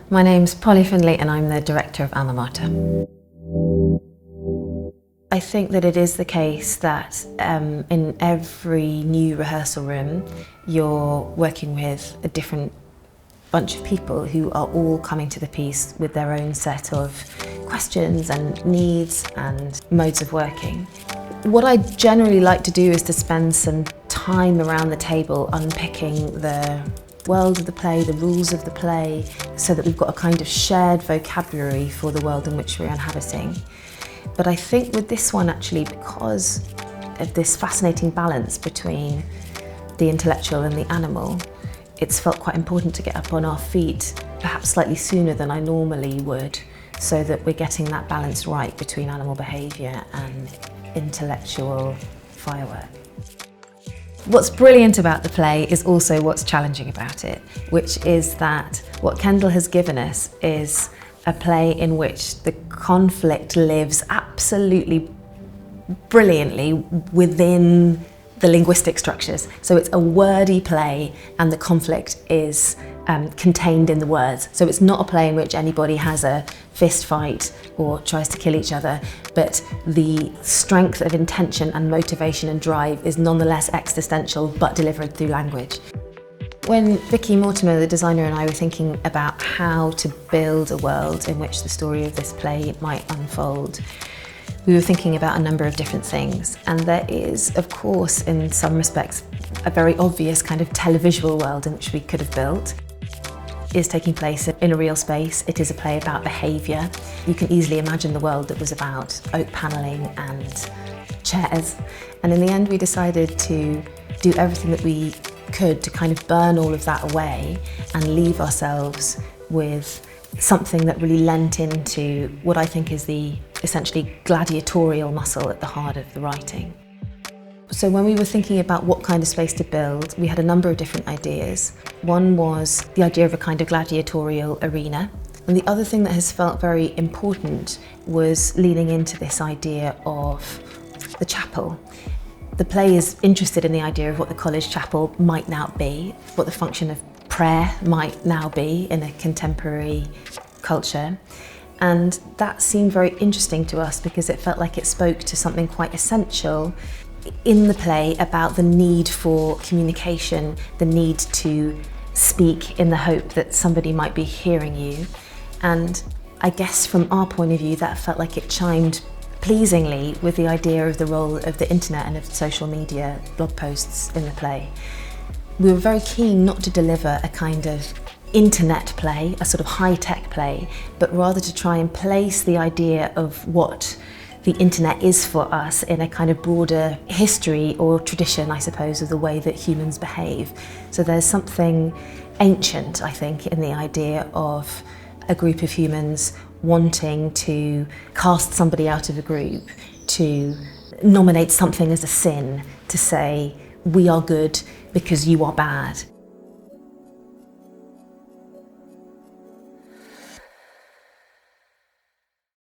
My name's Polly Findlay and I'm the director of Alma. I think that it is the case that in every new rehearsal room you're working with a different bunch of people who are all coming to the piece with their own set of questions and needs and modes of working. What I generally like to do is to spend some time around the table unpicking the world of the play, the rules of the play, so that we've got a kind of shared vocabulary for the world in which we're inhabiting. But I think with this one actually, because of this fascinating balance between the intellectual and the animal, it's felt quite important to get up on our feet, perhaps slightly sooner than I normally would, so that we're getting that balance right between animal behaviour and intellectual firework. What's brilliant about the play is also what's challenging about it, which is that what Kendall has given us is a play in which the conflict lives absolutely brilliantly within the linguistic structures. So it's a wordy play and the conflict is contained in the words. So it's not a play in which anybody has a fist fight or tries to kill each other, but the strength of intention and motivation and drive is nonetheless existential but delivered through language. When Vicky Mortimer, the designer, and I were thinking about how to build a world in which the story of this play might unfold, we were thinking about a number of different things. And there is, of course, in some respects, a very obvious kind of televisual world in which we could have built. It is taking place in a real space. It is a play about behaviour. You can easily imagine the world that was about oak panelling and chairs. And in the end, we decided to do everything that we could to kind of burn all of that away and leave ourselves with something that really lent into what I think is the essentially gladiatorial muscle at the heart of the writing. So when we were thinking about what kind of space to build, we had a number of different ideas. One was the idea of a kind of gladiatorial arena. And the other thing that has felt very important was leaning into this idea of the chapel. The play is interested in the idea of what the college chapel might now be, what the function of prayer might now be in a contemporary culture. And that seemed very interesting to us because it felt like it spoke to something quite essential in the play about the need for communication, the need to speak in the hope that somebody might be hearing you. And I guess from our point of view, that felt like it chimed pleasingly with the idea of the role of the internet and of social media blog posts in the play. We were very keen not to deliver a kind of internet play, a sort of high-tech play, but rather to try and place the idea of what the internet is for us in a kind of broader history or tradition, I suppose, of the way that humans behave. So there's something ancient, I think, in the idea of a group of humans wanting to cast somebody out of a group, to nominate something as a sin, to say, we are good because you are bad.